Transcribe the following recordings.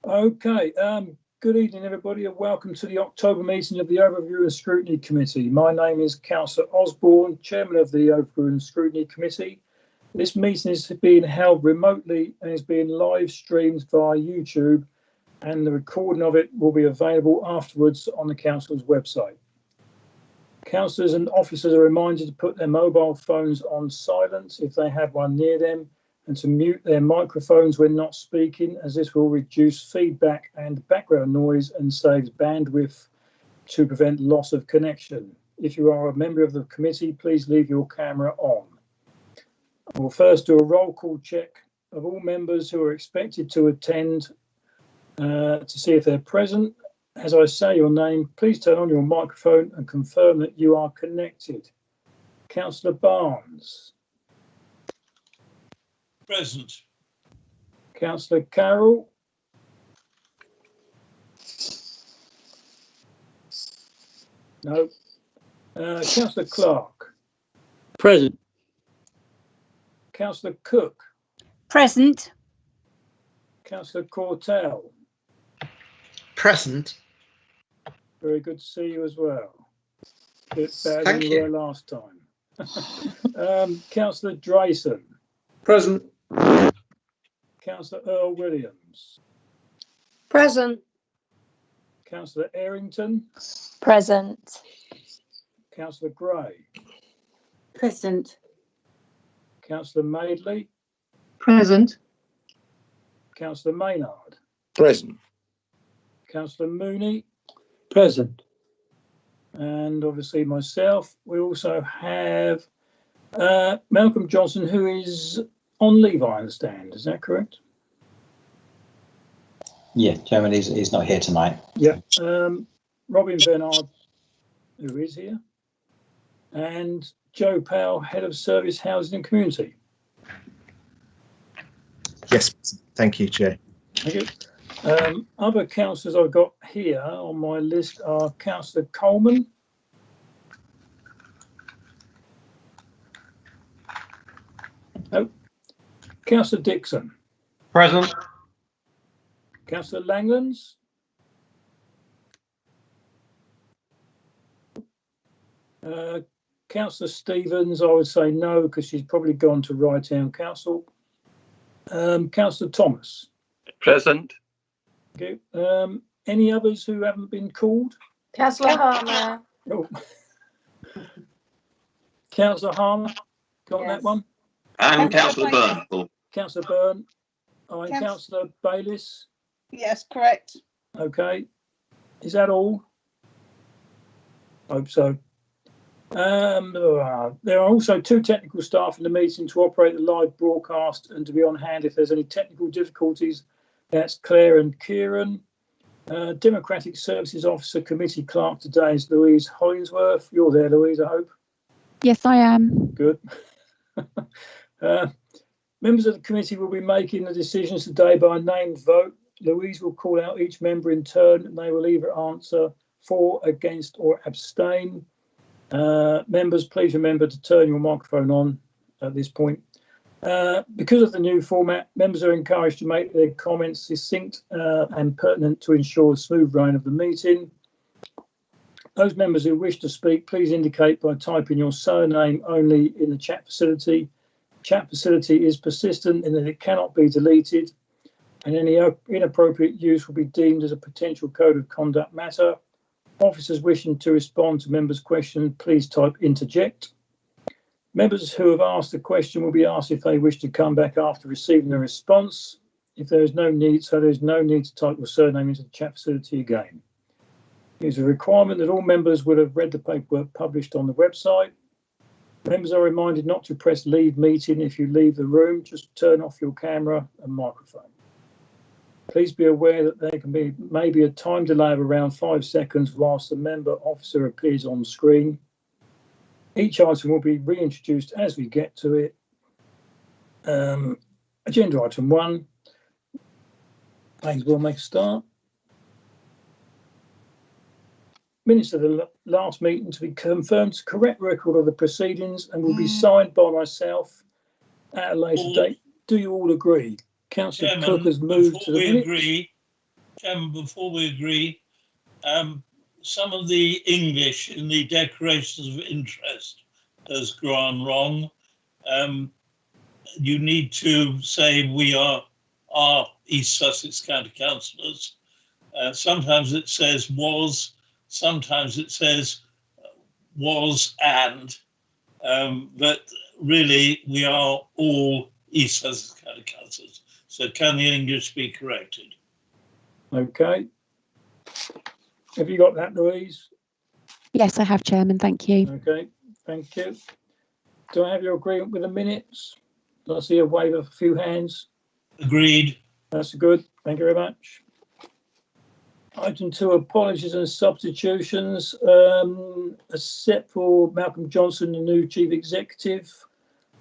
Okay, good evening, everybody, and welcome to the October meeting of the Overview and Scrutiny Committee. My name is Councillor Osborne, Chairman of the Overview and Scrutiny Committee. This meeting is being held remotely and is being live streamed via YouTube, and the recording of it will be available afterwards on the Council's website. Councillors and officers are reminded to put their mobile phones on silent if they have one near them, and to mute their microphones when not speaking, as this will reduce feedback and background noise and saves bandwidth to prevent loss of connection. If you are a member of the committee, please leave your camera on. We'll first do a roll call check of all members who are expected to attend to see if they're present. As I say your name, please turn on your microphone and confirm that you are connected. Councillor Barnes. Present. Councillor Carroll. No. Councillor Clark. Present. Councillor Cook. Present. Councillor Cortell. Present. Very good to see you as well. A bit better Thank than you you. were last time. Councillor Drayson. Present. Councillor Earl Williams. Present. Councillor Errington. Present. Councillor Gray. Present. Councillor Madeley. Present. Councillor Maynard. Present. Councillor Mooney. Present. And obviously myself. We also have Malcolm Johnson, who is on leave, I understand. Is that correct? Yeah, Chairman, he's not here tonight. Yeah. Robin Bernard, who is here. And Joe Powell, Head of Service, Housing and Community. Yes, thank you, Chair. Thank you. Other councillors I've got here on my list are Councillor Coleman. No. Councillor Dixon. Present. Councillor Langlands. Councillor Stevens, I would say no, because she's probably gone to Rye Town Council. Councillor Thomas. Present. Okay. Any others who haven't been called? Councillor Harmer. Oh. Councillor Harmer, got Yes. that one? And Councillor Byrne. Councillor Byrne. All right, Councillor Bayliss. Yes, correct. Okay. Is that all? Hope so. There are also two technical staff in the meeting to operate the live broadcast and to be on hand if there's any technical difficulties. That's Claire and Kieran. Democratic Services Officer Committee Clerk today is Louise Hollingsworth. You're there, Louise, I hope. Yes, I am. Good. Members of the committee will be making the decisions today by named vote. Louise will call out each member in turn and they will either answer for, against or abstain. Members, please remember to turn your microphone on at this point. Because of the new format, members are encouraged to make their comments succinct and pertinent to ensure a smooth running of the meeting. Those members who wish to speak, please indicate by typing your surname only in the chat facility. Chat facility is persistent in that it cannot be deleted, and any inappropriate use will be deemed as a potential code of conduct matter. Officers wishing to respond to members' questions, please type interject. Members who have asked a question will be asked if they wish to come back after receiving a response. If there is no need, so there is no need to type your surname into the chat facility again. It is a requirement that all members will have read the paperwork published on the website. Members are reminded not to press leave meeting if you leave the room. Just turn off your camera and microphone. Please be aware that there can be maybe a time delay of around 5 seconds whilst the member officer appears on screen. Each item will be reintroduced as we get to it. Agenda item 1. Thanks, we'll make a start. Minutes of the last meeting to be confirmed to correct record of the proceedings and will be signed by myself at a later date. Do you all agree? Councillor Cook has moved to the minutes. Agree, Chairman, before we agree, some of the English in the declarations of interest has gone wrong. You need to say we are East Sussex County Councillors. Sometimes it says was, sometimes it says was and, but really we are all East Sussex County Councillors. So can the English be corrected? Okay. Have you got that, Louise? Yes, I have, Chairman. Thank you. Okay, thank you. Do I have your agreement with the minutes? Do I see a wave of a few hands? Agreed. That's good. Thank you very much. Item 2, apologies and substitutions. Except for Malcolm Johnson, the new Chief Executive.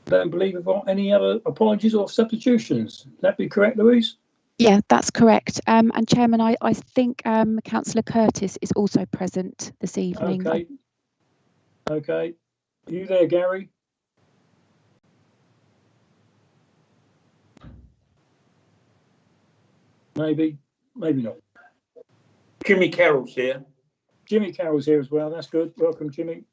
I don't believe we've got any other apologies or substitutions. Would that be correct, Louise? Yeah, that's correct. And Chairman, I think Councillor Curtis is also present this evening. Okay. Okay. Are you there, Gary? Maybe, maybe not. Jimmy Carroll's here. Jimmy Carroll's here as well. That's good. Welcome, Jimmy.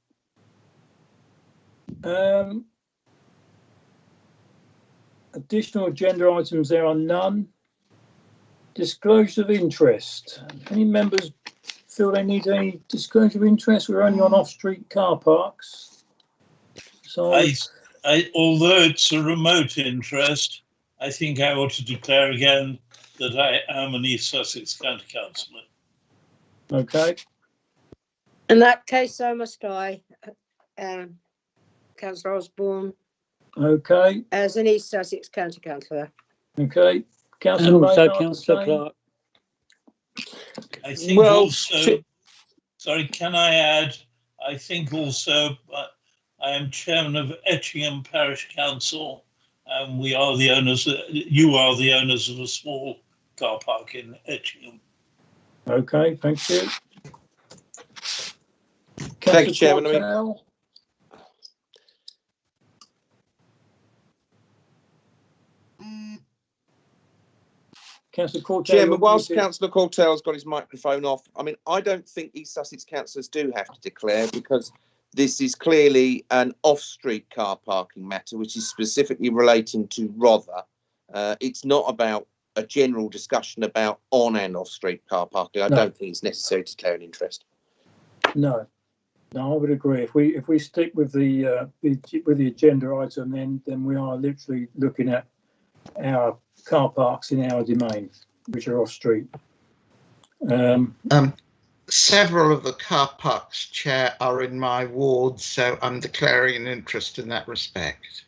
Additional agenda items, there are none. Disclosure of interest. Any members feel they need any disclosure of interest? We're only on off-street car parks. So although it's a remote interest, I think I ought to declare again that I am an East Sussex County Councillor. okay. In that case, so must I. Councillor Osborne, Okay. as an East Sussex County Councillor. Okay. Councillor And also Maynard, Councillor the same? Clark. I think sorry, can I add, I think also I am chairman of Etchingham Parish Council, and we are the owners, you are the owners of a small car park in Etchingham. Okay, thank you. Thank you, Chairman. Councillor Cortell. Chairman, whilst Councillor Cortell's got his microphone off, I mean, I don't think East Sussex councillors do have to declare, because this is clearly an off-street car parking matter, which is specifically relating to Rother. It's not about a general discussion about on and off-street car parking. I don't think it's necessary to declare an interest. No, I would agree. If we stick with the agenda item, then we are literally looking at our car parks in our domain, which are off street. Several of the car parks, Chair, are in my ward, so I'm declaring an interest in that respect.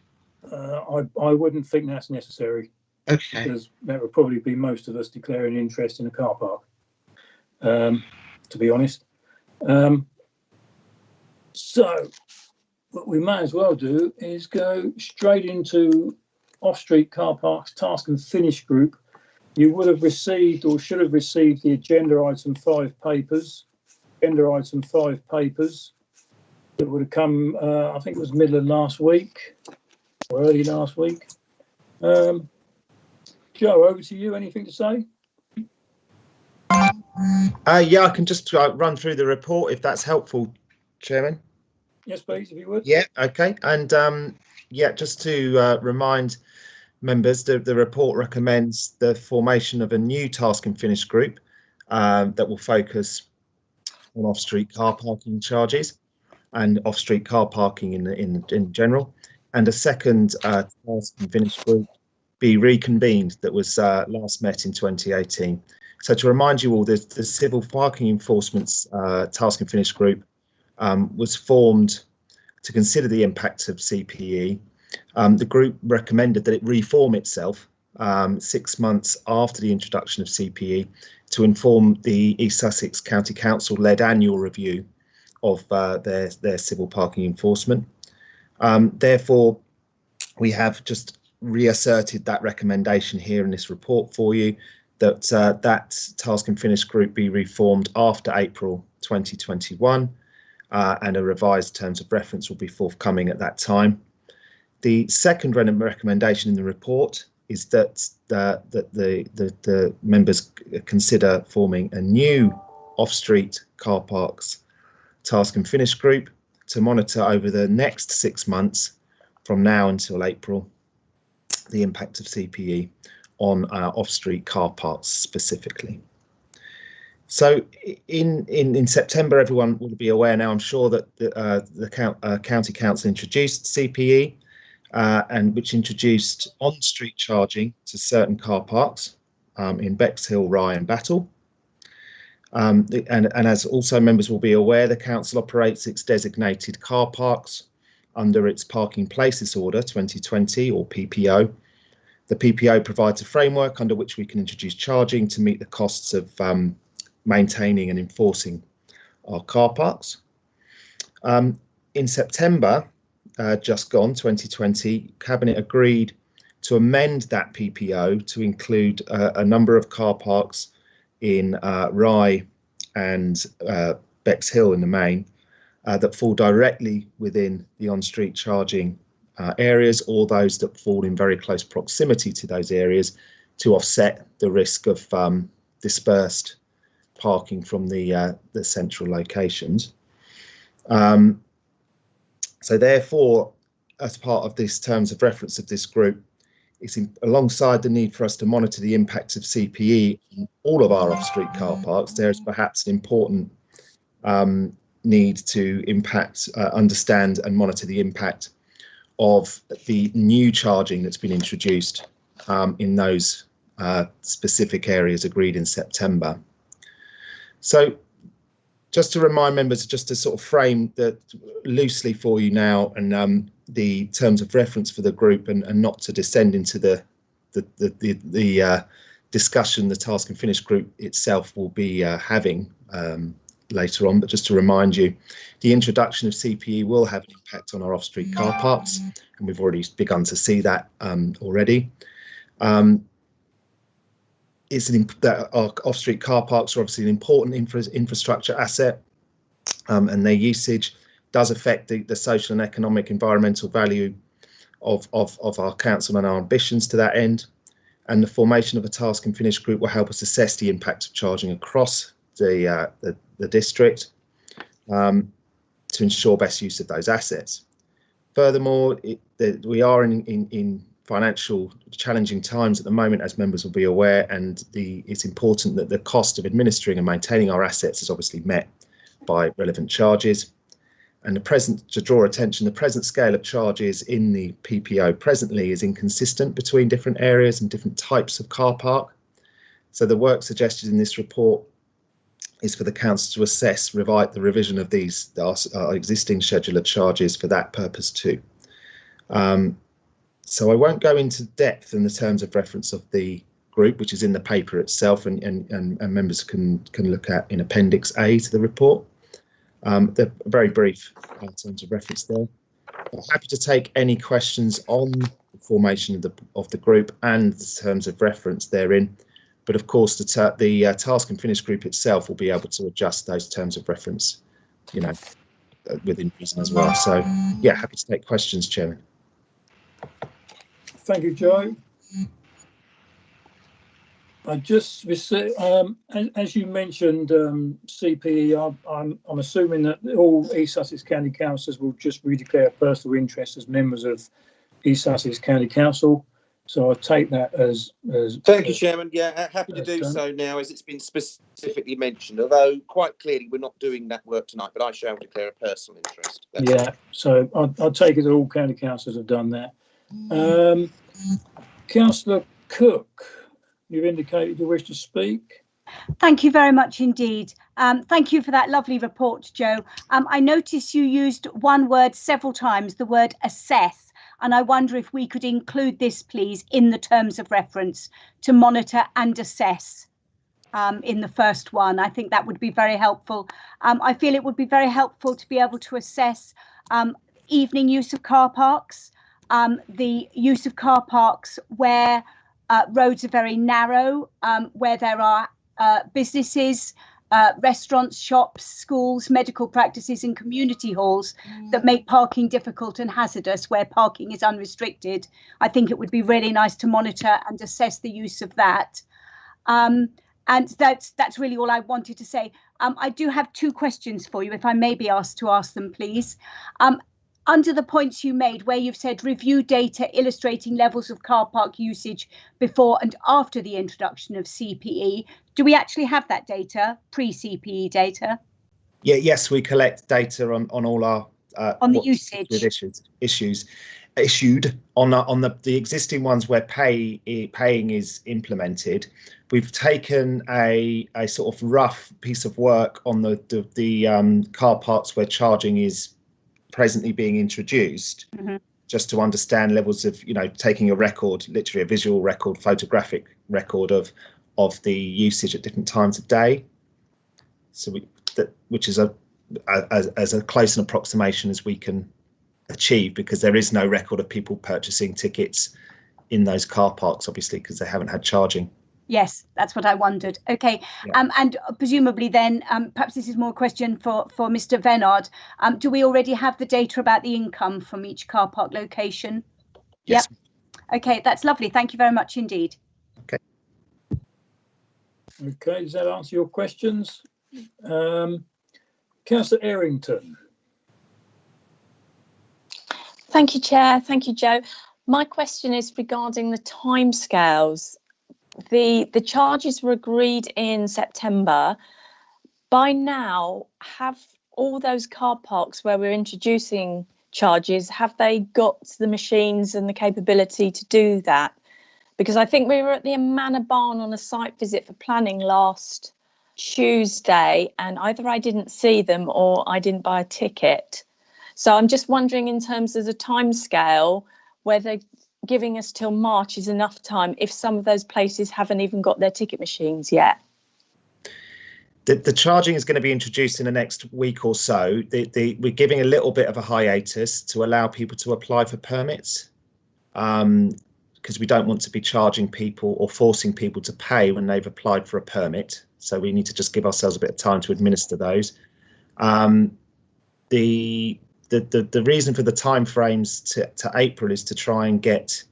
I wouldn't think that's necessary. Okay. Because that would probably be most of us declaring interest in a car park, to be honest. So what we may as well do is go straight into off-street car parks task and finish group. You would have received or should have received the agenda item 5 papers. Agenda item 5 papers that would have come, I think it was middle of last week or early last week. Joe, over to you. Anything to say? Yeah, I can just run through the report if that's helpful, Chairman. Yes, please, if you would. Yeah, okay. And yeah, just to remind members, the report recommends the formation of a new task and finish group that will focus on off-street car parking charges and off-street car parking in general, and a second task and finish group be reconvened that was last met in 2018. So to remind you all, the civil parking enforcement's task and finish group was formed to consider the impacts of CPE. The group recommended that it reform itself 6 months after the introduction of CPE to inform the East Sussex County Council-led annual review of their civil parking enforcement. Therefore, we have just reasserted that recommendation here in this report for you, that that task and finish group be reformed after April 2021, and a revised terms of reference will be forthcoming at that time. The second recommendation in the report is that the members consider forming a new off-street car parks task and finish group to monitor over the next 6 months from now until April the impact of CPE on our off-street car parks specifically. So in September, everyone will be aware now, I'm sure, that the County Council introduced CPE and which introduced on-street charging to certain car parks in Bexhill, Rye and Battle. And as also members will be aware, the council operates its designated car parks under its Parking Places Order 2020 or PPO. The PPO provides a framework under which we can introduce charging to meet the costs of maintaining and enforcing our car parks. In September, just gone, 2020, Cabinet agreed to amend that PPO to include a number of car parks in Rye and Bexhill in the main that fall directly within the on-street charging areas, or those that fall in very close proximity to those areas, to offset the risk of dispersed parking from the central locations. So therefore, as part of this terms of reference of this group, it's alongside the need for us to monitor the impacts of CPE on all of our off-street car parks, there is perhaps an important need to understand and monitor the impact of the new charging that's been introduced in those specific areas agreed in September. So just to remind members, just to sort of frame that loosely for you now, and the terms of reference for the group, and not to descend into the discussion the task and finish group itself will be having later on, but just to remind you, the introduction of CPE will have an impact on our off-street car parks, and we've already begun to see that already. That our off-street car parks are obviously an important infrastructure asset, and their usage does affect the social and economic environmental value of our council and our ambitions to that end. And the formation of a task and finish group will help us assess the impact of charging across the district to ensure best use of those assets. Furthermore, we are in financial challenging times at the moment, as members will be aware, and it's important that the cost of administering and maintaining our assets is obviously met by relevant charges. And to draw attention, the present scale of charges in the PPO presently is inconsistent between different areas and different types of car park. So the work suggested in this report is for the council to assess the revision of these our existing schedule of charges for that purpose too. So I won't go into depth in the terms of reference of the group, which is in the paper itself, and members can look at in Appendix A to the report. They're very brief in terms of reference there. I'm happy to take any questions on the formation of the group and the terms of reference therein. But of course, the task and finish group itself will be able to adjust those terms of reference, within reason as well. So, yeah, happy to take questions, Chairman. Thank you, Joe. I just received, as you mentioned, CPE. I'm assuming that all East Sussex County councillors will just redeclare personal interest as members of East Sussex County Council. So I take that as. Thank you, Chairman. Yeah, happy to do so now, as it's been specifically mentioned. Although quite clearly we're not doing that work tonight, but I shall declare a personal interest. So I'll take it that all county councillors have done that. Councillor Cook, you've indicated you wish to speak. Thank you very much indeed. Thank you for that lovely report, Joe. I noticed you used one word several times, the word assess, and I wonder if we could include this, please, in the terms of reference to monitor and assess in the first one. I think that would be very helpful. I feel it would be very helpful to be able to assess evening use of car parks, the use of car parks where roads are very narrow, where there are businesses restaurants, shops, schools, medical practices and community halls that make parking difficult and hazardous where parking is unrestricted. I think it would be really nice to monitor and assess the use of that. And that's really all I wanted to say. I do have 2 questions for you, if I may be asked to ask them, please. Under the points you made, where you've said review data illustrating levels of car park usage before and after the introduction of CPE, do we actually have that data, pre-CPE data? Yeah, yes, we collect data on all our on the usage issued on the existing ones where paying is implemented. We've taken a sort of rough piece of work on the car parks where charging is presently being introduced, just to understand levels of, taking a record, literally a visual record, photographic record of the usage at different times of day. So which is as a close an approximation as we can achieve, because there is no record of people purchasing tickets in those car parks, obviously, because they haven't had charging. Yes, that's what I wondered. Okay, yeah. And presumably then, perhaps this is more a question for Mr. Venard. Do we already have the data about the income from each car park location? Yes. Yep. Okay, that's lovely. Thank you very much indeed. Okay. Okay, does that answer your questions? Councillor Errington. Thank you, Chair. Thank you, Joe. My question is regarding the timescales. The charges were agreed in September. By now, have all those car parks where we're introducing charges, have they got the machines and the capability to do that? Because I think we were at the Manor Barn on a site visit for planning last Tuesday, and either I didn't see them or I didn't buy a ticket. So I'm just wondering, in terms of the timescale, whether giving us till March is enough time if some of those places haven't even got their ticket machines yet. The charging is going to be introduced in the next week or so. We're giving a little bit of a hiatus to allow people to apply for permits, because we don't want to be charging people or forcing people to pay when they've applied for a permit. So we need to just give ourselves a bit of time to administer those. The reason for the timeframes to April is to try and get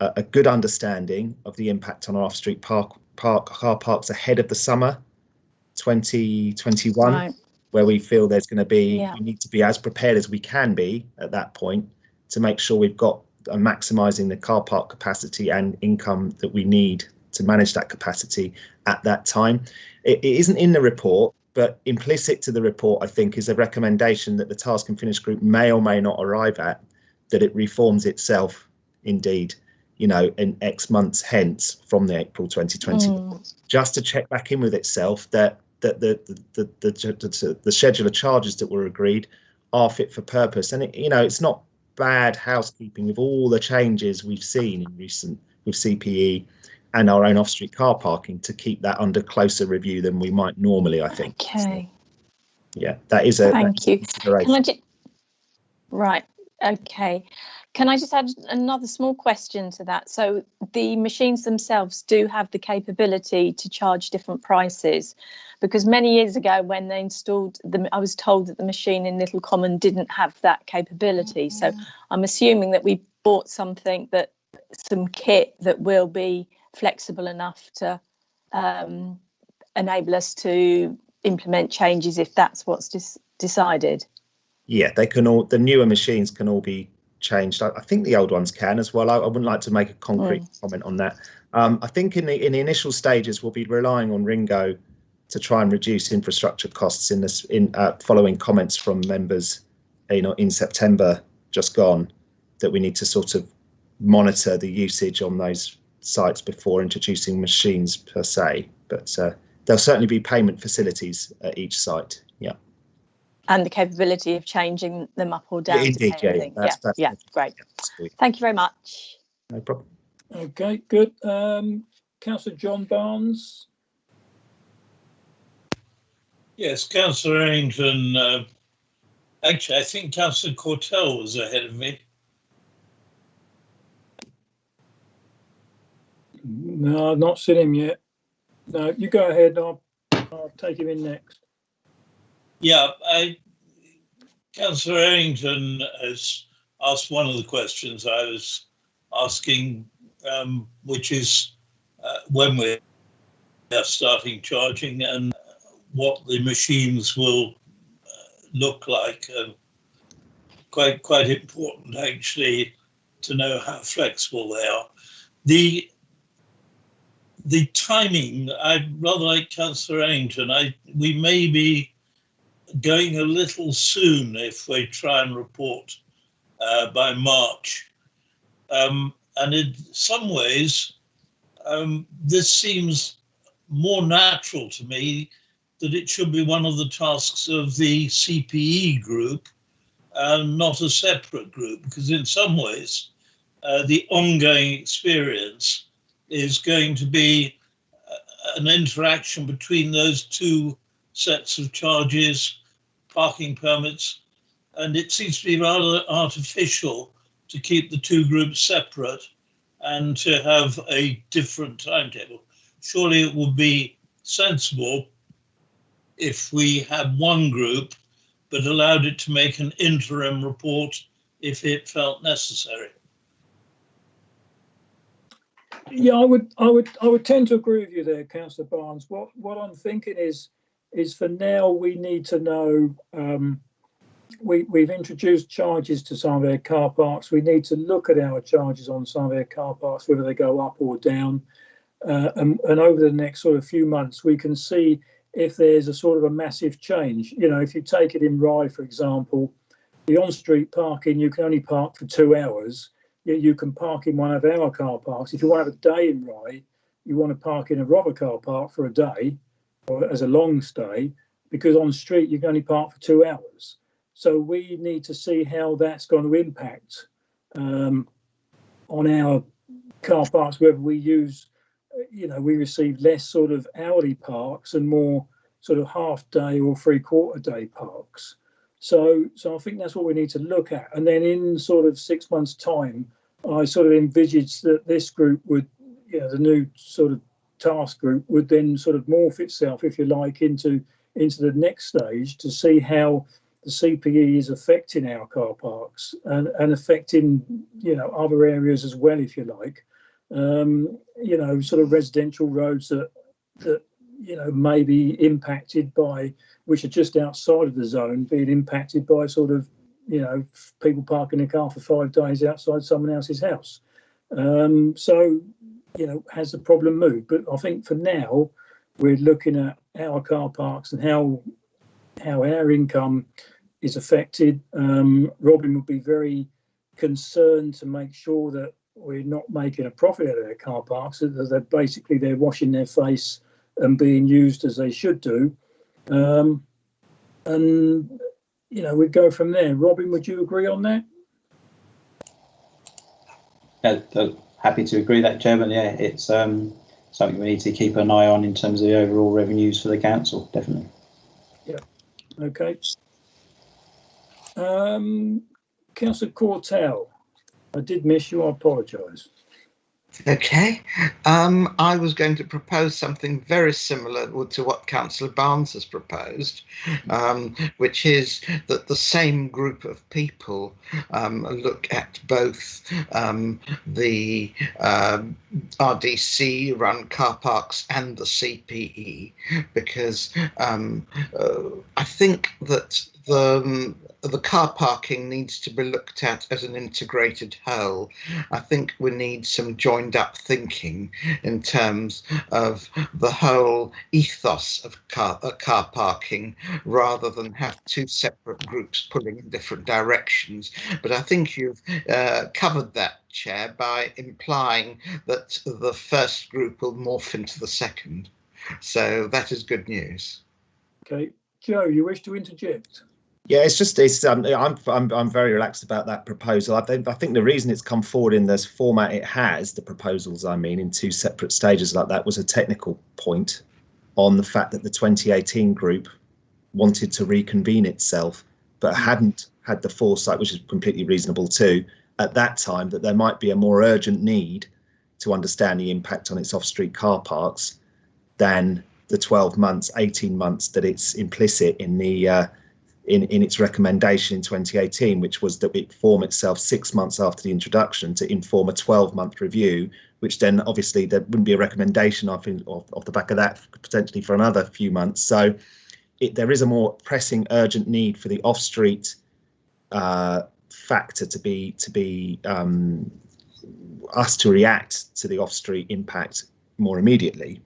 a good understanding of the impact on our off-street car parks ahead of the summer 2021, right, where we feel there's going to be, we need to be as prepared as we can be at that point to make sure we've got maximising the car park capacity and income that we need to manage that capacity at that time. It isn't in the report, but implicit to the report, I think, is a recommendation that the Task and Finish Group may or may not arrive at, that it reforms itself, indeed, in X months hence from the April 2020, just to check back in with itself that the schedule of charges that were agreed are fit for purpose. And it's not bad housekeeping with all the changes we've seen in recent with CPE and our own off-street car parking to keep that under closer review than we might normally, I think. Okay. So, yeah, that is a thank you. Right. Okay. Can I just add another small question to that? So the machines themselves do have the capability to charge different prices, because many years ago when they installed them, I was told that the machine in Little Common didn't have that capability. So I'm assuming that we bought some kit that will be flexible enough to enable us to implement changes if that's what's decided. Yeah, they can all. The newer machines can all be changed. I think the old ones can as well. I wouldn't like to make a concrete comment on that. I think in the initial stages we'll be relying on Ringo to try and reduce infrastructure costs following comments from members in September just gone, that we need to sort of monitor the usage on those sites before introducing machines per se, but there'll certainly be payment facilities at each site. Yeah. And the capability of changing them up or down. Indeed, yeah, great. Yeah, thank you very much. No problem. Okay, good. Councillor John Barnes. Yes, Councillor Errington. Actually, I think Councillor Cortell was ahead of me. No, I've not seen him yet. No, you go ahead. I'll I'll take him in next. Yeah, Councillor Errington has asked one of the questions I was asking, which is when we're starting charging and what the machines will look like. Quite important, actually, to know how flexible they are. The timing, I rather like Councillor Errington. We may be going a little soon if we try and report by March. And in some ways, this seems more natural to me that it should be one of the tasks of the CPE group and not a separate group, because in some ways, the ongoing experience is going to be an interaction between those two sets of charges, parking permits, and it seems to be rather artificial to keep the two groups separate and to have a different timetable. Surely it would be sensible if we had one group but allowed it to make an interim report if it felt necessary. Yeah, I would tend to agree with you there, Councillor Barnes. What I'm thinking is for now we need to know. We've introduced charges to some of our car parks. We need to look at our charges on some of our car parks, whether they go up or down. And over the next sort of few months, we can see if there's a sort of a massive change. You know, if you take it in Rye, for example, the on-street parking, you can only park for 2 hours. You can park in one of our car parks. If you want to have a day in Rye, you want to park in a Robber car park for a day or as a long stay, because on street you can only park for 2 hours. So we need to see how that's going to impact on our car parks, whether we use, we receive less sort of hourly parks and more sort of half day or 3/4 day parks. So I think that's what we need to look at. And then in sort of 6 months' time, I sort of envisaged that this group would, the new sort of task group would then sort of morph itself, if you like, into the next stage to see how the CPE is affecting our car parks and affecting, other areas as well, if you like. Sort of residential roads that may be impacted by, which are just outside of the zone, being impacted by sort of, people parking a car for 5 days outside someone else's house. Has the problem moved? But I think for now, we're looking at our car parks and how our income is affected. Robin would be very concerned to make sure that we're not making a profit out of their car parks, that they're washing their face and being used as they should do. We'd go from there. Robin, would you agree on that? Happy to agree that, Chairman. Yeah, it's something we need to keep an eye on in terms of the overall revenues for the council, definitely. Yeah. Okay. Councillor Cortell, I did miss you. I apologise. Okay, I was going to propose something very similar to what Councillor Barnes has proposed, which is that the same group of people look at both the RDC run car parks and the CPE, because I think that the car parking needs to be looked at as an integrated whole. I think we need some joined up thinking in terms of the whole ethos of car parking, rather than have two separate groups pulling in different directions. But I think you've covered that, Chair, by implying that the first group will morph into the second. So that is good news. Okay, Joe, you wish to interject? Yeah, I'm very relaxed about that proposal. I think the reason it's come forward in this format it has, the proposals in 2 separate stages like that, was a technical point on the fact that the 2018 group wanted to reconvene itself, but hadn't had the foresight, which is completely reasonable too, at that time, that there might be a more urgent need to understand the impact on its off-street car parks than the 12 months, 18 months that it's implicit in the in its recommendation in 2018, which was that it form itself 6 months after the introduction to inform a 12-month review, which then obviously there wouldn't be a recommendation off the back of that potentially for another few months. So there is a more pressing, urgent need for the off-street factor to be us to react to the off-street impact more immediately.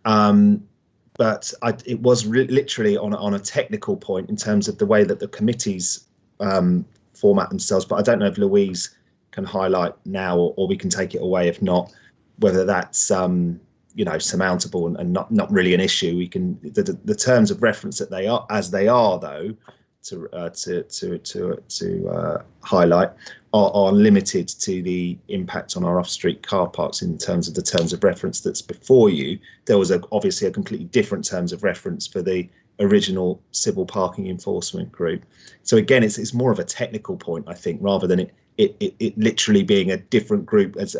But it was literally on a technical point in terms of the way that the committees format themselves. But I don't know if Louise can highlight now, or we can take it away. If not, whether that's you know, surmountable and not really an issue. We can the terms of reference that they are as they are though to highlight are limited to the impact on our off-street car parks in terms of the terms of reference that's before you. There was obviously a completely different terms of reference for the original civil parking enforcement group. So again, it's more of a technical point, I think, rather than it literally being a different group as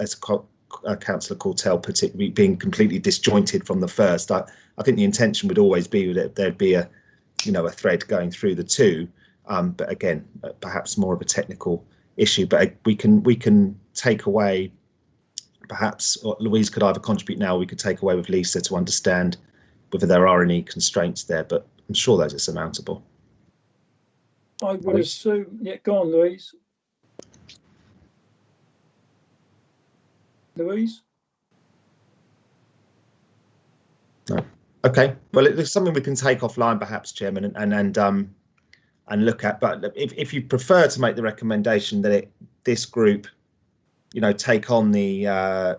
Councillor Courtell particularly being completely disjointed from the first. I think the intention would always be that there'd be a thread going through the two, but again, perhaps more of a technical issue. But we can take away, perhaps, or Louise could either contribute now, or we could take away with Lisa to understand whether there are any constraints there, but I'm sure those are surmountable. I would assume, yeah, go on, Louise. Louise? No. Okay, well, it's something we can take offline, perhaps, Chairman, and look at. But if you prefer to make the recommendation that this group, take on a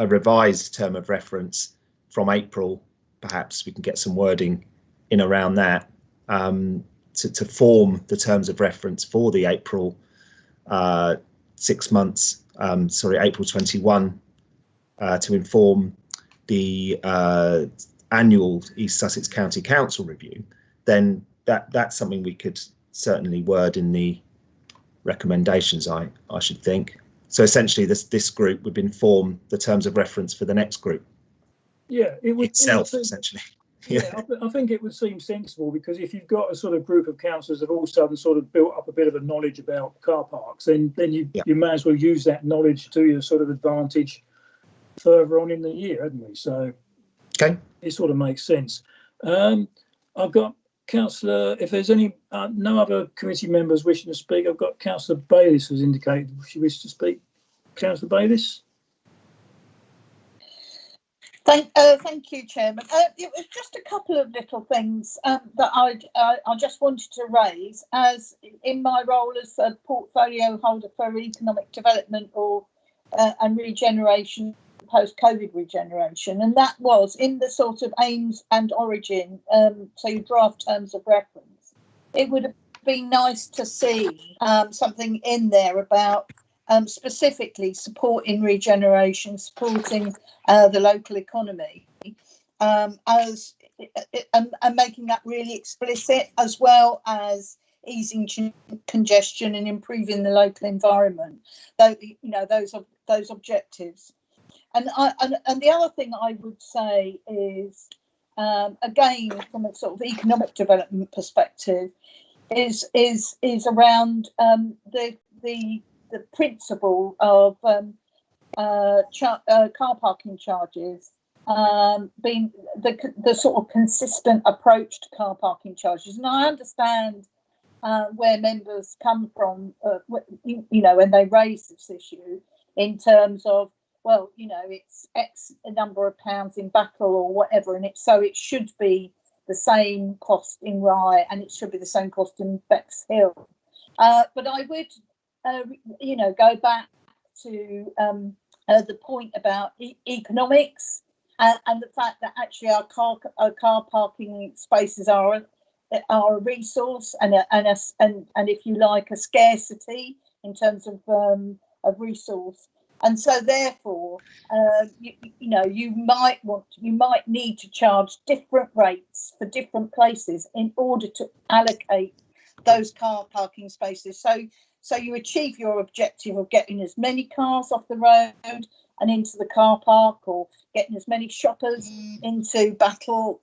revised term of reference from April, perhaps we can get some wording in around that to form the terms of reference for the April 6 months. April 21 to inform the annual East Sussex County Council review, then that's something we could certainly word in the recommendations, I should think. So essentially this group would inform the terms of reference for the next group. Yeah, it would essentially. Yeah, I think it would seem sensible, because if you've got a sort of group of councillors that have all of a sudden sort of built up a bit of a knowledge about car parks, then you may as well use that knowledge to your sort of advantage further on in the year, hadn't we? So okay, it sort of makes sense. I've got Councillor, if there's any no other committee members wishing to speak, I've got Councillor Bayliss who's indicated she wishes to speak. Councillor Bayliss. Thank you, Chairman. It was just a couple of little things that I just wanted to raise, as in my role as a portfolio holder for economic development and regeneration, post-COVID regeneration, and that was in the sort of aims and origin, so your draft terms of reference. It would have been nice to see something in there about specifically supporting regeneration, supporting the local economy, and making that really explicit, as well as easing congestion and improving the local environment. Those objectives. And the other thing I would say is, again, from a sort of economic development perspective, is around the principle of car parking charges being the sort of consistent approach to car parking charges. And I understand where members come from, when they raise this issue in terms of, well, it's X number of pounds in Battle or whatever, and so it should be the same cost in Rye and it should be the same cost in Bexhill. But I would, go back to the point about economics and the fact that actually our car parking spaces are a resource and if you like, a scarcity in terms of resource. And so therefore, you might need to charge different rates for different places in order to allocate those car parking spaces. So you achieve your objective of getting as many cars off the road and into the car park, or getting as many shoppers into Battle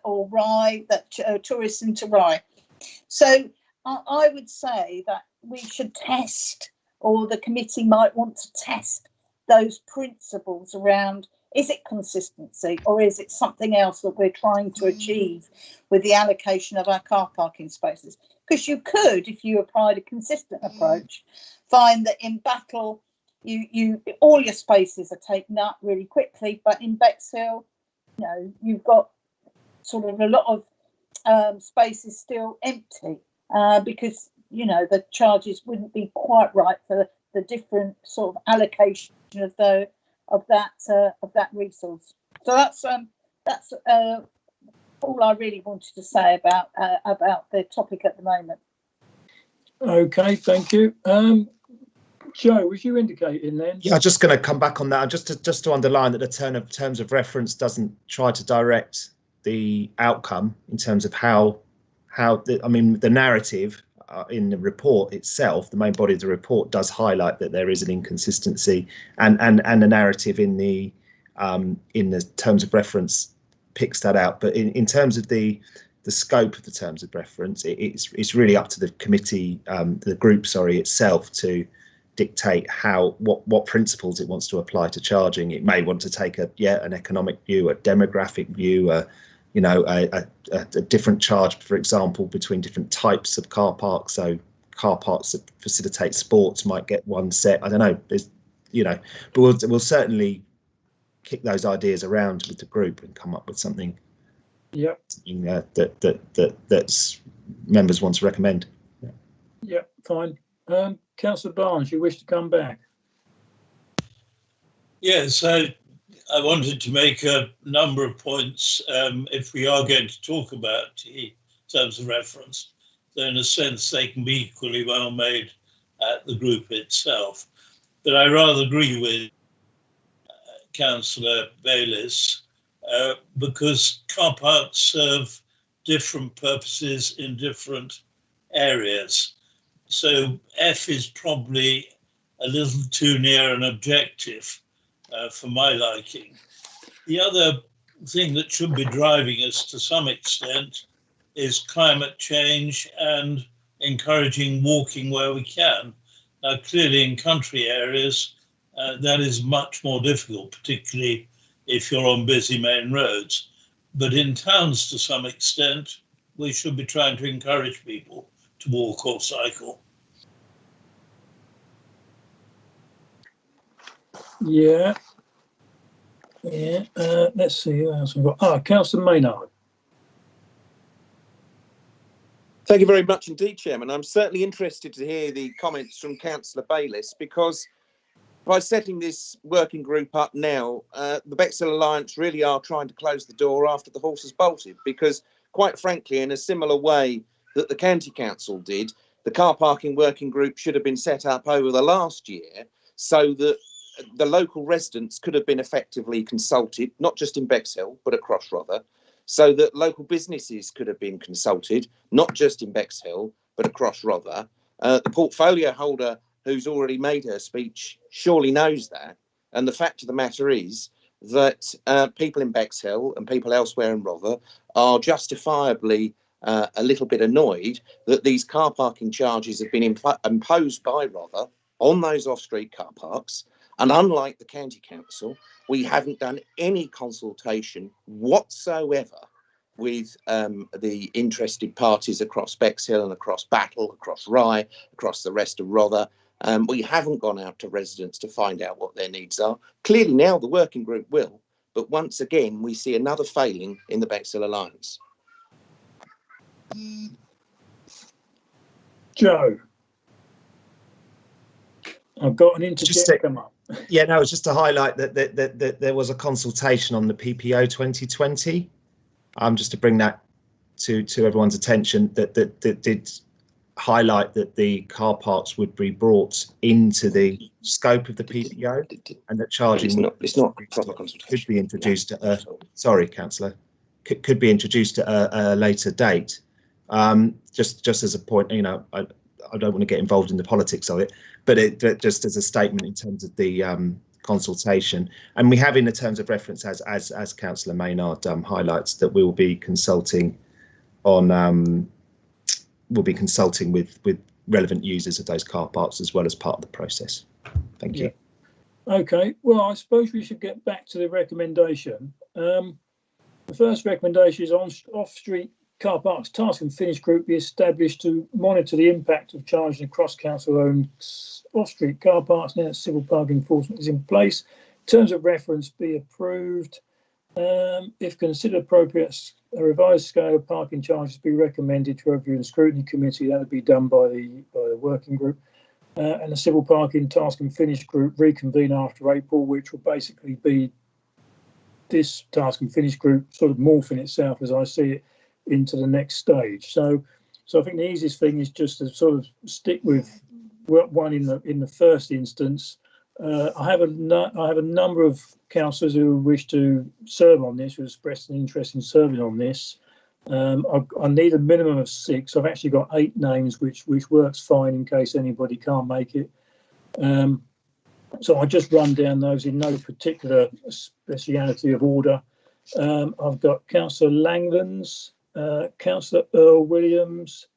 or Rye, tourists into Rye. So I would say that we should test, or the committee might want to test those principles around, is it consistency or is it something else that we're trying to achieve with the allocation of our car parking spaces? Because you could, if you applied a consistent approach, find that in Battle, you all your spaces are taken up really quickly, but in Bexhill, you know, you've got sort of a lot of spaces still empty because, you know, the charges wouldn't be quite right for the different sort of allocation of that resource. So that's all I really wanted to say about the topic at the moment. Okay, thank you. Joe, was you indicating then? Yeah, I'm just going to come back on that. Just to underline that the terms of reference doesn't try to direct the outcome in terms of how the narrative in the report itself, the main body of the report does highlight that there is an inconsistency, and the narrative in the terms of reference picks that out. But in terms of the scope of the terms of reference, it's really up to the committee, the group, sorry, itself to dictate what principles it wants to apply to charging. It may want to take an economic view, a demographic view, a different charge, for example, between different types of car parks. So car parks that facilitate sports might get one set. I don't know. But we'll certainly kick those ideas around with the group and come up with something. Yeah. That's members want to recommend. Yeah, fine. Councillor Barnes, you wish to come back? Yes, I wanted to make a number of points. If we are going to talk about the terms of reference, then in a sense they can be equally well made at the group itself. But I rather agree with Councillor Bayliss because car parks serve different purposes in different areas. So F is probably a little too near an objective for my liking. The other thing that should be driving us to some extent is climate change and encouraging walking where we can. Now, clearly in country areas, that is much more difficult, particularly if you're on busy main roads. But in towns, to some extent, we should be trying to encourage people to walk or cycle. Yeah. Let's see who else we've got. Councillor Maynard. Thank you very much indeed, Chairman. I'm certainly interested to hear the comments from Councillor Bayliss, because by setting this working group up now, the Bexhill Alliance really are trying to close the door after the horse has bolted, because quite frankly, in a similar way that the County Council did, the car parking working group should have been set up over the last year so that the local residents could have been effectively consulted, not just in Bexhill, but across Rother, so that local businesses could have been consulted, not just in Bexhill, but across Rother. The portfolio holder who's already made her speech surely knows that. And the fact of the matter is that people in Bexhill and people elsewhere in Rother are justifiably a little bit annoyed that these car parking charges have been imposed by Rother on those off-street car parks. And unlike the County Council, we haven't done any consultation whatsoever with the interested parties across Bexhill and across Battle, across Rye, across the rest of Rother. We haven't gone out to residents to find out what their needs are. Clearly now the working group will, but once again, we see another failing in the Bexhill Alliance. Joe. I've got an interject come up. Yeah, no, it's just to highlight that there was a consultation on the PPO 2020. Just to bring that to everyone's attention, that did highlight that the car parks would be brought into the scope of the PPO, and that charging could be introduced at a, sorry, Councillor, could be introduced at a later date. Just as a point, you know, I don't want to get involved in the politics of it, but just as a statement in terms of the consultation. And we have in the terms of reference, as Councillor Maynard highlights, that we will be consulting on with relevant users of those car parks as well as part of the process. Thank you. Okay, well, I suppose we should get back to the recommendation. The first recommendation is on off-street car parks task and finish group be established to monitor the impact of charging across council-owned off-street car parks now that civil parking enforcement is in place. Terms of reference be approved. If considered appropriate, a revised scale of parking charges be recommended to review and scrutiny committee. That would be done by the working group. And the civil parking task and finish group reconvene after April, which will basically be this task and finish group sort of morphing itself, as I see it, into the next stage. So I think the easiest thing is just to sort of stick with one in the first instance. I have a number of councillors who wish to serve on this, who expressed an interest in serving on this. I need a minimum of 6. I've actually got 8 names, which works fine in case anybody can't make it. So I just run down those in no particular speciality of order. I've got Councillor Langlands, Councillor Earl Williams,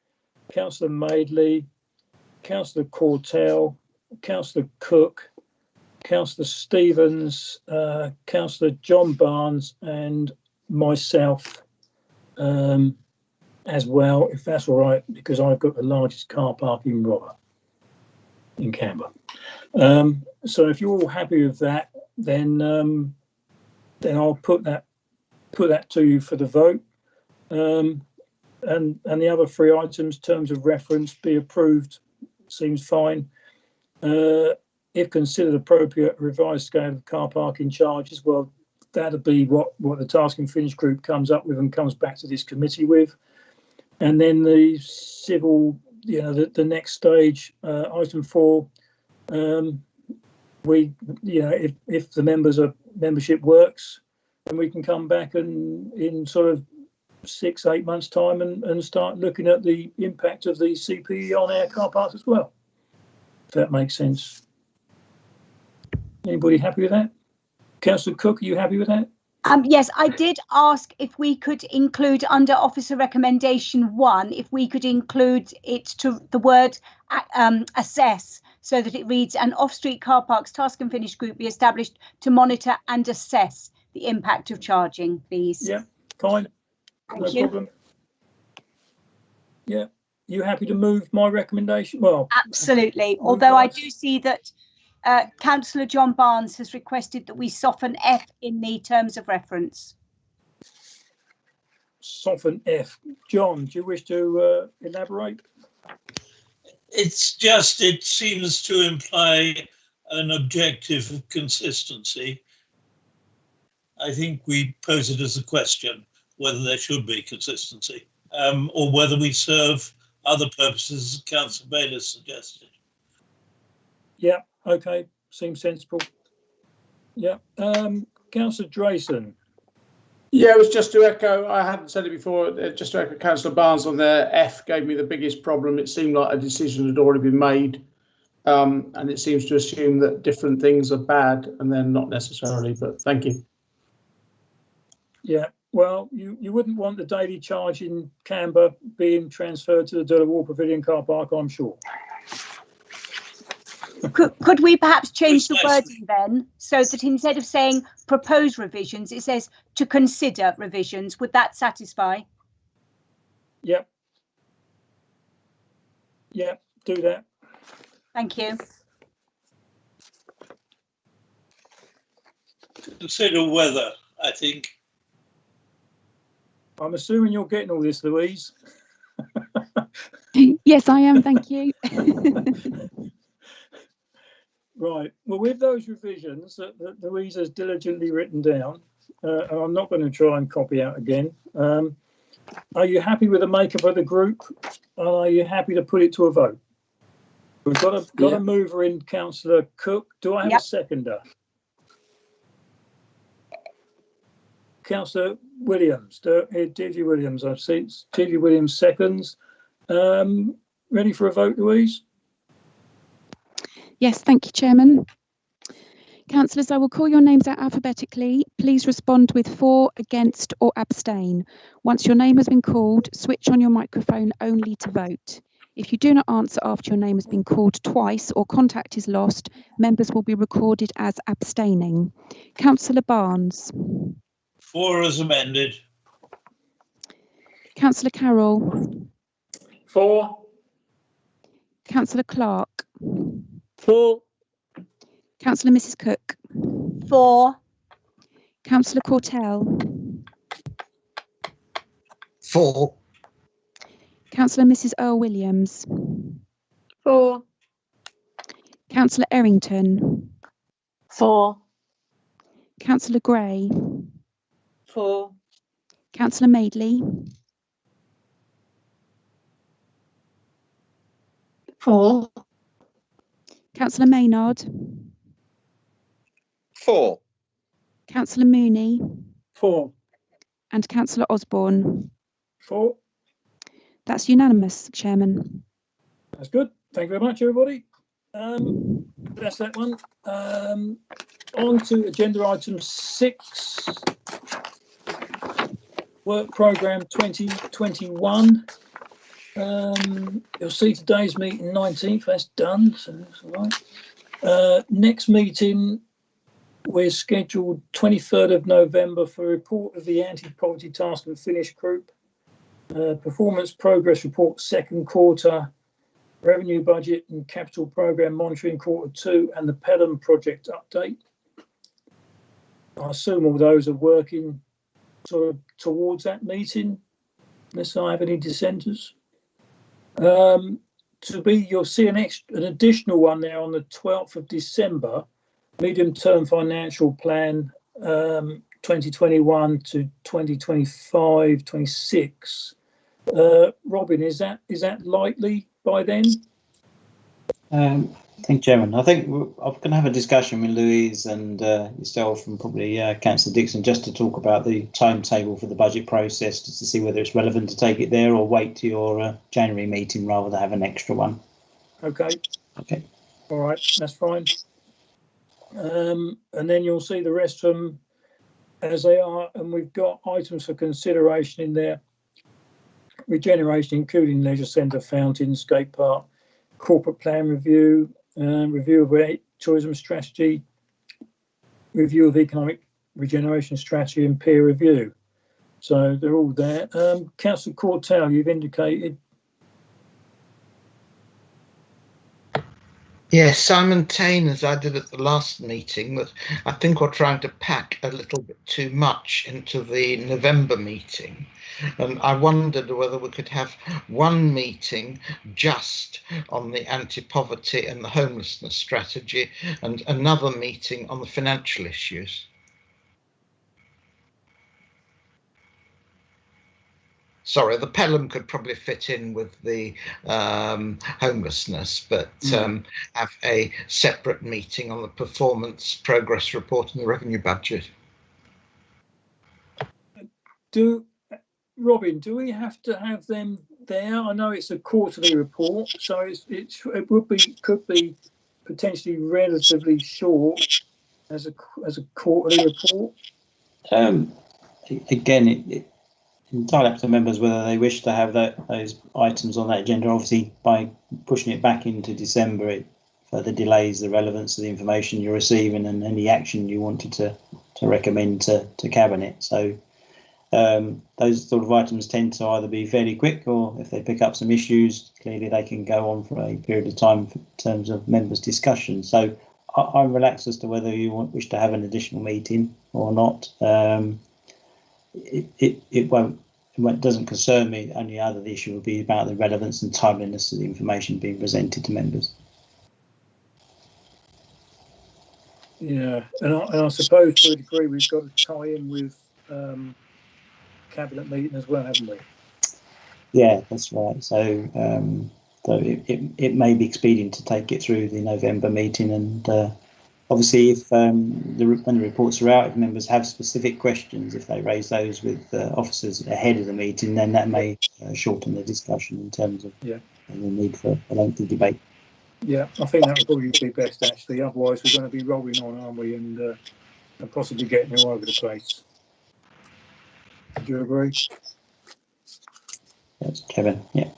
Councillor Madeley, Councillor Cortell, Councillor Cook, Councillor Stevens, Councillor John Barnes, and myself as well, if that's all right, because I've got the largest car park in Rother, in Canberra. So if you're all happy with that, then I'll put that to you for the vote. And the other 3 items, terms of reference be approved, seems fine. If considered appropriate, revised scale of car parking charges, well, that'll be what the task and finish group comes up with and comes back to this committee with. And then the civil, the next stage, item 4, if the membership works, then we can come back and in sort of 6-8 months time and start looking at the impact of the CPE on our car parks as well, if that makes sense. Anybody happy with that? Councillor Cook, are you happy with that? Yes, I did ask if we could include under officer recommendation 1, if we could include it to the word assess, so that it reads an off-street car parks task and finish group be established to monitor and assess the impact of charging, please. Yeah, fine. No problem. Yeah, you happy to move my recommendation? Well, absolutely. Although I do see that Councillor John Barnes has requested that we soften F in the terms of reference. Soften F. John, do you wish to elaborate? It's just, it seems to imply an objective of consistency. I think we pose it as a question whether there should be consistency, or whether we serve other purposes, as Councillor Bayliss suggested. Yeah, okay, seems sensible. Yeah, Councillor Drayson. Yeah, it was just to echo, I hadn't said it before, just to echo Councillor Barnes on there. F gave me the biggest problem. It seemed like a decision had already been made, and it seems to assume that different things are bad, and they're not necessarily, but thank you. Yeah, well, you wouldn't want the daily charge in Canberra being transferred to the Delawarr Pavilion car park, I'm sure. Could we perhaps change the wording then, so that instead of saying propose revisions, it says to consider revisions? Would that satisfy? Yep. Yep, do that. Thank you. Consider whether, I think. I'm assuming you're getting all this, Louise. Yes, I am, thank you. Right, well, with those revisions that Louise has diligently written down, and I'm not going to try and copy out again, are you happy with the makeup of the group? And are you happy to put it to a vote? We've got a mover in Councillor Cook. Do I have a seconder? Councillor Williams, Deirdre Williams, I've seen Deirdre Williams seconds. ready for a vote, Louise? Yes, thank you, Chairman. Councillors, I will call your names out alphabetically. Please respond with for, against or abstain. Once your name has been called, switch on your microphone only to vote. If you do not answer after your name has been called twice or contact is lost, members will be recorded as abstaining. Councillor Barnes. For as amended. Councillor Carroll. For. Councillor Clark. For. Councillor Mrs Cook. For. Councillor Cortell. For. Councillor Mrs Earl Williams. For. Councillor Errington. For. Councillor Gray. For. Councillor Madeley. For. Councillor Maynard. For. Councillor Mooney. For. And Councillor Osborne. For. That's unanimous, Chairman. That's good. Thank you very much, everybody. That's that one. On to agenda item 6, work programme 2021. You'll see today's meeting 19th, that's done, so that's all right. Next meeting, we're scheduled 23rd of November for a report of the Anti-Poverty Task and Finish Group, performance progress report second quarter, revenue budget and capital programme monitoring quarter 2, and the Pelham project update. I assume all those are working sort of towards that meeting, unless I have any dissenters. You'll see an additional one there on the 12th of December, medium-term financial plan 2021 to 2025-26. Robin, is that likely by then? Thank you, Chairman. I think I'm going to have a discussion with Louise and yourself and probably Councillor Dixon just to talk about the timetable for the budget process, just to see whether it's relevant to take it there or wait to your January meeting rather than have an extra one. Okay. Okay. All right, that's fine. And then you'll see the rest of them as they are, and we've got items for consideration in there. Regeneration, including leisure centre, fountains, skate park, corporate plan review, review of tourism strategy, review of economic regeneration strategy, and peer review. So they're all there. Councillor Cortell, you've indicated. Yes, I maintain, as I did at the last meeting, that I think we're trying to pack a little bit too much into the November meeting. And I wondered whether we could have one meeting just on the anti-poverty and the homelessness strategy and another meeting on the financial issues. Sorry, the Pelham could probably fit in with the homelessness, but have a separate meeting on the performance progress report and the revenue budget. Robin, do we have to have them there? I know it's a quarterly report, so it could be potentially relatively short as a quarterly report. Again, it entirely up to members whether they wish to have those items on that agenda. Obviously, by pushing it back into December, it further delays the relevance of the information you're receiving and any action you wanted to recommend to Cabinet. So those sort of items tend to either be fairly quick, or if they pick up some issues, clearly they can go on for a period of time in terms of members' discussion. So I'm relaxed as to whether you wish to have an additional meeting or not. It doesn't concern me. Only other issue would be about the relevance and timeliness of the information being presented to members. Yeah, and I suppose to a degree we've got to tie in with Cabinet meeting as well, haven't we? Yeah, that's right. So it may be expedient to take it through the November meeting, and obviously, if when the reports are out, if members have specific questions, if they raise those with officers ahead of the meeting, then that may shorten the discussion in terms of and the need for a lengthy debate. Yeah, I think that would probably be best actually. Otherwise, we're going to be rolling on, aren't we? And possibly getting all over the place. Do you agree? That's Kevin. Yeah.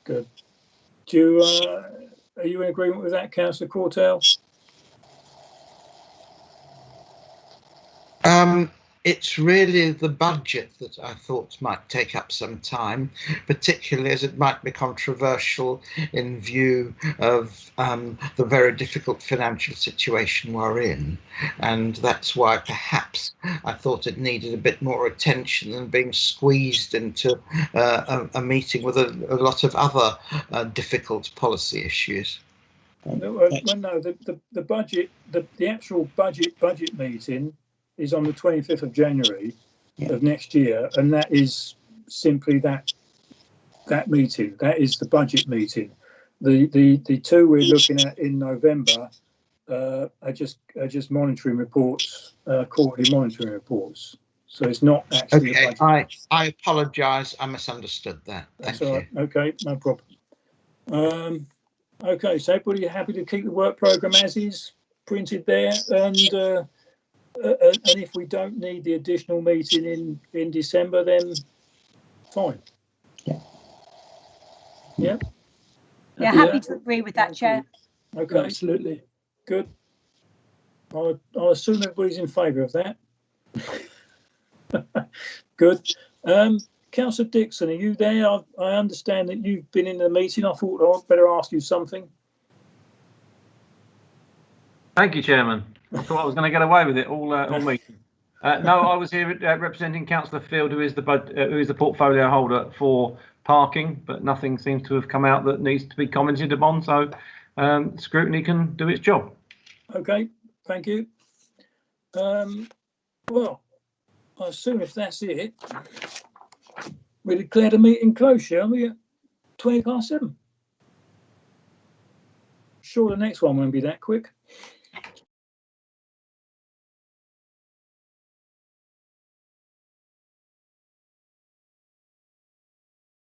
Good. Do you, are you in agreement with that, Councillor Cortell? It's really the budget that I thought might take up some time, particularly as it might be controversial in view of the very difficult financial situation we're in. And that's why perhaps I thought it needed a bit more attention than being squeezed into a meeting with a lot of other difficult policy issues. No, the budget, the actual budget meeting is on the 25th of January of next year, and that is simply that meeting. That is the budget meeting. The two we're looking at in November are just monitoring reports, quarterly monitoring reports. So it's not actually okay, a budget. I apologise. I misunderstood that. That's Thank all you. right. Okay, no problem. Okay, so everybody happy to keep the work programme as is printed there, and if we don't need the additional meeting in December, then fine. Yeah. Yeah. Yeah, happy to agree with that, Chair. Okay. Absolutely. Good. I'll assume everybody's in favour of that. Good. Councillor Dixon, are you there? I understand that you've been in the meeting. I thought I'd better ask you something. Thank you, Chairman. I thought I was going to get away with it all meeting. No, I was here representing Councillor Field, who is the portfolio holder for parking, but nothing seems to have come out that needs to be commented upon. So scrutiny can do its job. Okay, thank you. Well, I assume if that's it, we declare the meeting closed, shall we? At 7:20. Sure, the next one won't be that quick.